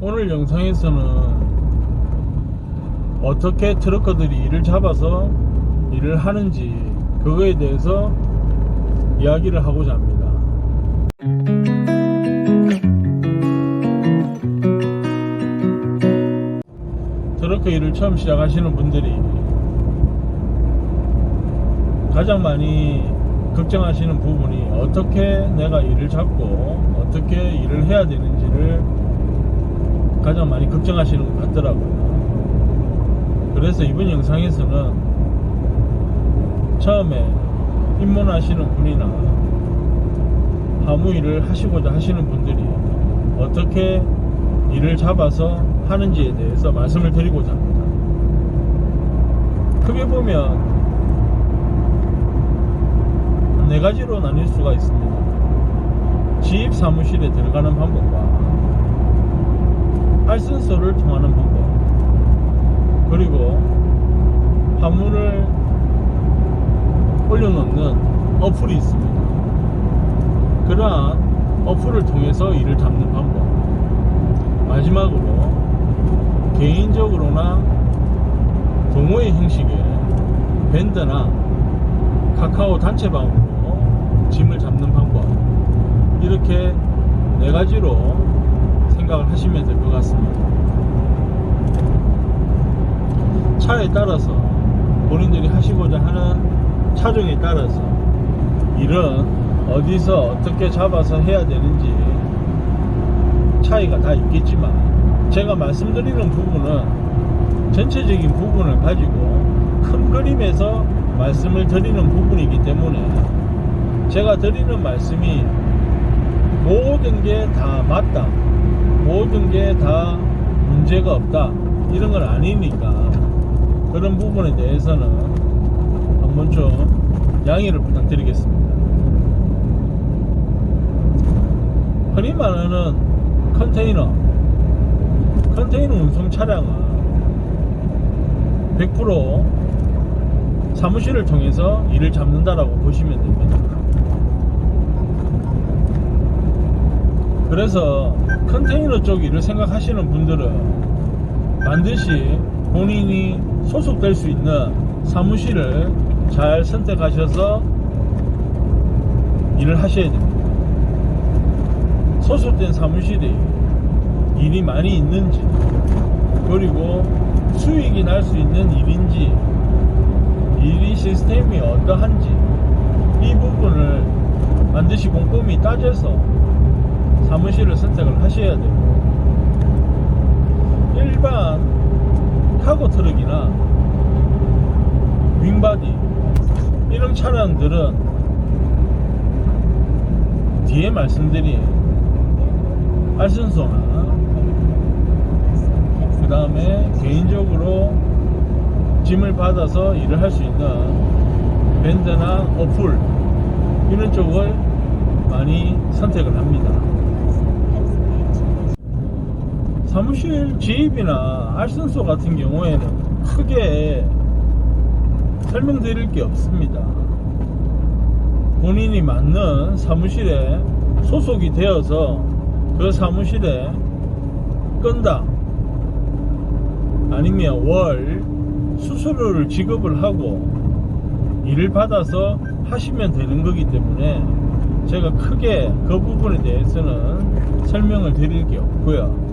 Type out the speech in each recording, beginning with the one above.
오늘 영상에서는 어떻게 트러커들이 일을 잡아서 일을 하는지 그거에 대해서 이야기를 하고자 합니다. 트러커 일을 처음 시작하시는 분들이 가장 많이 걱정하시는 부분이 어떻게 내가 일을 잡고 어떻게 일을 해야 되는지를 가장 많이 걱정하시는 것 같더라고요. 그래서 이번 영상에서는 처음에 입문하시는 분이나 아무 일을 하시고자 하시는 분들이 어떻게 일을 잡아서 하는지에 대해서 말씀을 드리고자 합니다. 크게 보면 네 가지로 나뉠 수가 있습니다. 지입 사무실에 들어가는 방법과 알선서를 통하는 방법, 그리고 화물을 올려놓는 어플이 있습니다. 그러한 어플을 통해서 일을 잡는 방법, 마지막으로 개인적으로나 동호회 형식의 밴드나 카카오 단체방으로 짐을 잡는 방법, 이렇게 네 가지로 생각을 하시면 될 것 같습니다. 차에 따라서 본인들이 하시고자 하는 차종에 따라서 일은 어디서 어떻게 잡아서 해야 되는지 차이가 다 있겠지만, 제가 말씀드리는 부분은 전체적인 부분을 가지고 큰 그림에서 말씀을 드리는 부분이기 때문에 제가 드리는 말씀이 모든 게 다 맞다, 모든 게 다 문제가 없다, 이런 건 아니니까 그런 부분에 대해서는 한번 좀 양해를 부탁드리겠습니다. 흔히 말하는 컨테이너 운송 차량은 100% 사무실을 통해서 일을 잡는다라고 보시면 됩니다. 그래서 컨테이너 쪽 일을 생각하시는 분들은 반드시 본인이 소속될 수 있는 사무실을 잘 선택하셔서 일을 하셔야 됩니다. 소속된 사무실이 일이 많이 있는지, 그리고 수익이 날 수 있는 일인지, 일이 시스템이 어떠한지, 이 부분을 반드시 꼼꼼히 따져서 사무실을 선택을 하셔야 되고, 일반 카고 트럭이나 윙바디 이런 차량들은 뒤에 말씀드린 알선소나 그 다음에 개인적으로 짐을 받아서 일을 할 수 있는 밴드나 어플, 이런 쪽을 많이 선택을 합니다. 사무실 지입이나 알선소 같은 경우에는 크게 설명드릴 게 없습니다. 본인이 맞는 사무실에 소속이 되어서 그 사무실에 건당 아니면 월 수수료를 지급을 하고 일을 받아서 하시면 되는 거기 때문에 제가 크게 그 부분에 대해서는 설명을 드릴 게 없고요.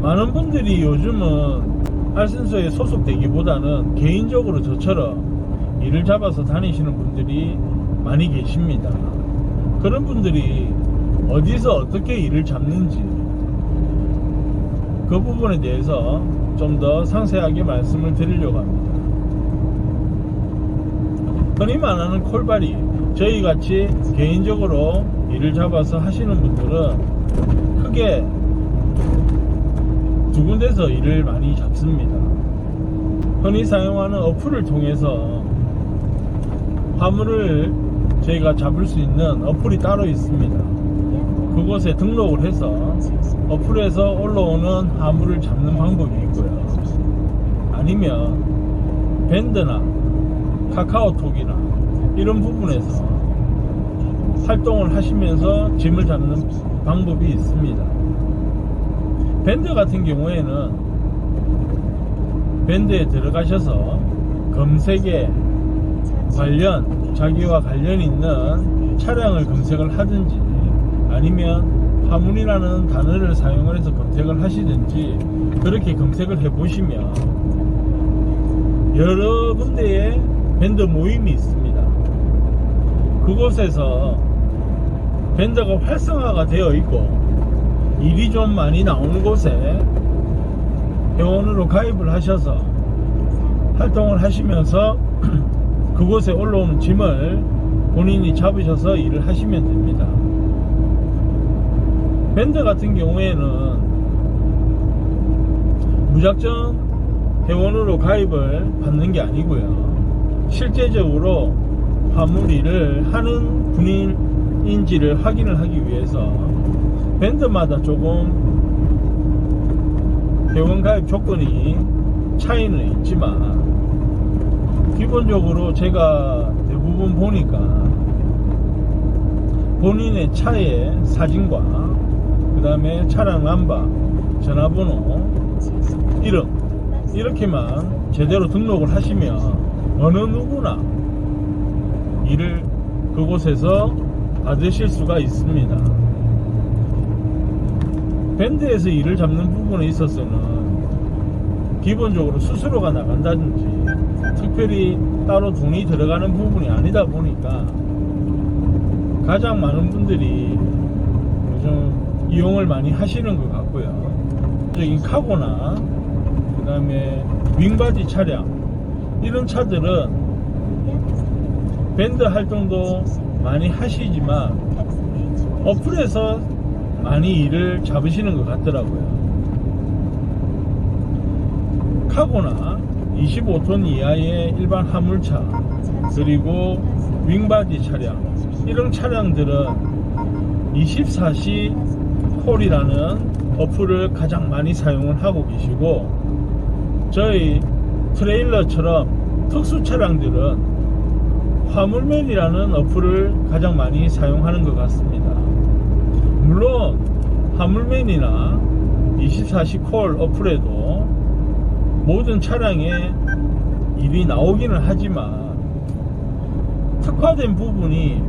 많은 분들이 요즘은 알선소에 소속되기보다는 개인적으로 저처럼 일을 잡아서 다니시는 분들이 많이 계십니다. 그런 분들이 어디서 어떻게 일을 잡는지 그 부분에 대해서 좀 더 상세하게 말씀을 드리려고 합니다. 흔히 말하는 콜바리, 저희같이 개인적으로 일을 잡아서 하시는 분들은 크게 두 군데서 일을 많이 잡습니다. 흔히 사용하는 어플을 통해서 화물을 저희가 잡을 수 있는 어플이 따로 있습니다. 그곳에 등록을 해서 어플에서 올라오는 화물을 잡는 방법이 있고요. 아니면 밴드나 카카오톡이나 이런 부분에서 활동을 하시면서 짐을 잡는 방법이 있습니다. 밴드 같은 경우에는 밴드에 들어가셔서 검색에 자기와 관련 있는 차량을 검색을 하든지, 아니면 화물이라는 단어를 사용을 해서 검색을 하시든지, 그렇게 검색을 해 보시면 여러 군데의 밴드 모임이 있습니다. 그곳에서 밴드가 활성화가 되어 있고 일이 좀 많이 나오는 곳에 회원으로 가입을 하셔서 활동을 하시면서 그곳에 올라오는 짐을 본인이 잡으셔서 일을 하시면 됩니다. 밴드 같은 경우에는 무작정 회원으로 가입을 받는 게 아니고요, 실제적으로 화물 일을 하는 분인지를 확인을 하기 위해서 밴드마다 조금 회원 가입 조건이 차이는 있지만, 기본적으로 제가 대부분 보니까 본인의 차의 사진과 그 다음에 차량 넘버, 전화번호, 이름, 이렇게만 제대로 등록을 하시면 어느 누구나 일을 그곳에서 받으실 수가 있습니다. 밴드에서 일을 잡는 부분에 있어서는 기본적으로 수수료가 나간다든지 특별히 따로 돈이 들어가는 부분이 아니다 보니까 가장 많은 분들이 요즘 이용을 많이 하시는 것 같고요. 적인 카고나 그 다음에 윙바디 차량, 이런 차들은 밴드 활동도 많이 하시지만 어플에서 많이 일을 잡으시는 것 같더라고요. 카고나 25톤 이하의 일반 화물차, 그리고 윙바디 차량, 이런 차량들은 24시 콜이라는 어플을 가장 많이 사용을 하고 계시고, 저희 트레일러처럼 특수 차량들은 화물맨이라는 어플을 가장 많이 사용하는 것 같습니다. 물론 화물맨이나 24시 콜 어플에도 모든 차량에 일이 나오기는 하지만 특화된 부분이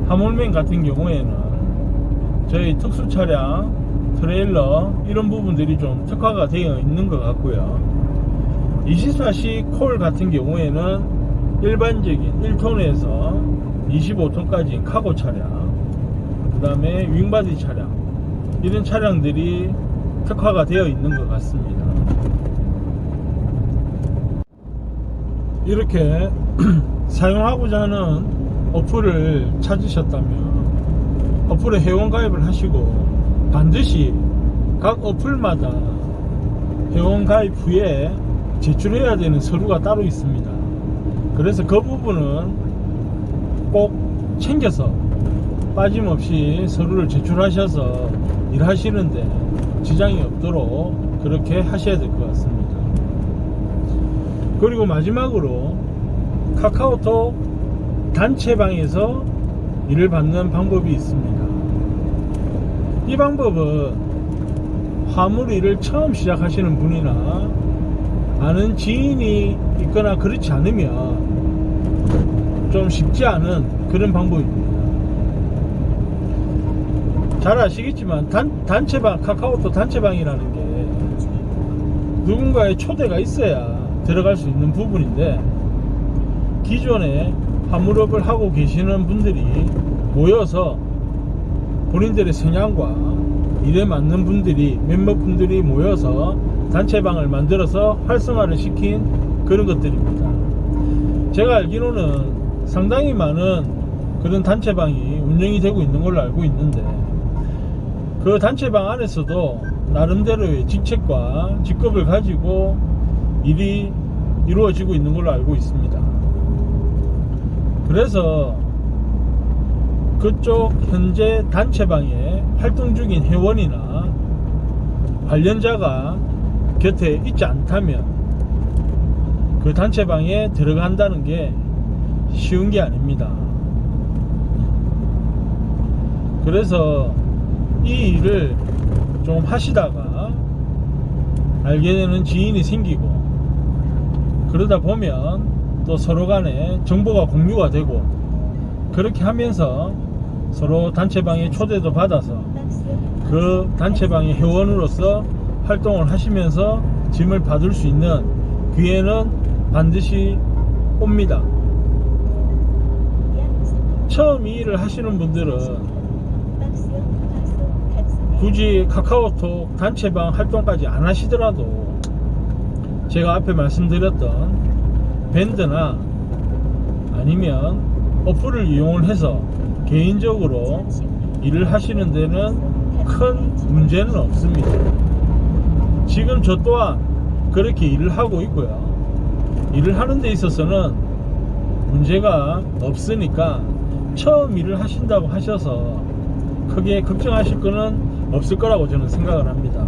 화물맨 같은 경우에는 저희 특수 차량, 트레일러, 이런 부분들이 좀 특화가 되어 있는 것 같고요. 24시 콜 같은 경우에는 일반적인 1톤에서 25톤까지 카고 차량, 그 다음에 윙바디 차량, 이런 차량들이 특화가 되어 있는 것 같습니다. 이렇게 사용하고자 하는 어플을 찾으셨다면 어플에 회원 가입을 하시고, 반드시 각 어플마다 회원 가입 후에 제출해야 되는 서류가 따로 있습니다. 그래서 그 부분은 꼭 챙겨서 빠짐없이 서류를 제출하셔서 일하시는데 지장이 없도록 그렇게 하셔야 될 것 같습니다. 그리고 마지막으로 카카오톡 단체방에서 일을 받는 방법이 있습니다. 이 방법은 화물 일을 처음 시작하시는 분이나 아는 지인이 있거나 그렇지 않으면 좀 쉽지 않은 그런 방법입니다. 잘 아시겠지만 단체방, 카카오톡 단체방이라는 게 누군가의 초대가 있어야 들어갈 수 있는 부분인데, 기존에 화물업을 하고 계시는 분들이 모여서 본인들의 성향과 일에 맞는 분들이, 몇몇 분들이 모여서 단체방을 만들어서 활성화를 시킨 그런 것들입니다. 제가 알기로는 상당히 많은 그런 단체방이 운영이 되고 있는 걸로 알고 있는데, 그 단체방 안에서도 나름대로의 직책과 직급을 가지고 일이 이루어지고 있는 걸로 알고 있습니다. 그래서 그쪽 현재 단체방에 활동 중인 회원이나 관련자가 곁에 있지 않다면 그 단체방에 들어간다는 게 쉬운 게 아닙니다. 그래서 이 일을 좀 하시다가 알게 되는 지인이 생기고, 그러다 보면 또 서로 간에 정보가 공유가 되고, 그렇게 하면서 서로 단체방에 초대도 받아서 그 단체방의 회원으로서 활동을 하시면서 짐을 받을 수 있는 기회는 반드시 옵니다. 처음 이 일을 하시는 분들은 굳이 카카오톡 단체방 활동까지 안 하시더라도 제가 앞에 말씀드렸던 밴드나 아니면 어플을 이용을 해서 개인적으로 일을 하시는 데는 큰 문제는 없습니다. 지금 저 또한 그렇게 일을 하고 있고요. 일을 하는 데 있어서는 문제가 없으니까 처음 일을 하신다고 하셔서 크게 걱정하실 거는 없을 거라고 저는 생각을 합니다.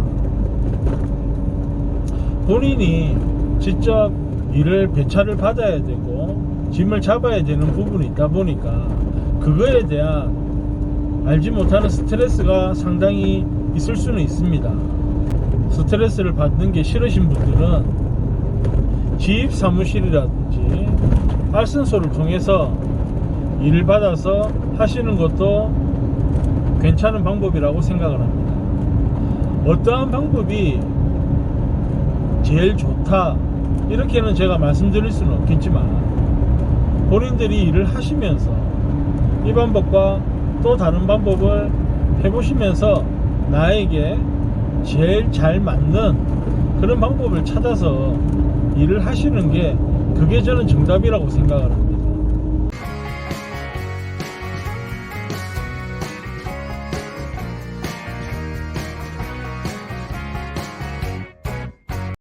본인이 직접 일을 배차를 받아야 되고 짐을 잡아야 되는 부분이 있다 보니까 그거에 대한 알지 못하는 스트레스가 상당히 있을 수는 있습니다. 스트레스를 받는 게 싫으신 분들은 지입 사무실이라든지 알선소를 통해서 일을 받아서 하시는 것도 괜찮은 방법이라고 생각을 합니다. 어떠한 방법이 제일 좋다 이렇게는 제가 말씀드릴 수는 없겠지만 본인들이 일을 하시면서 이 방법과 또 다른 방법을 해보시면서 나에게 제일 잘 맞는 그런 방법을 찾아서 일을 하시는 게 그게 저는 정답이라고 생각을 합니다.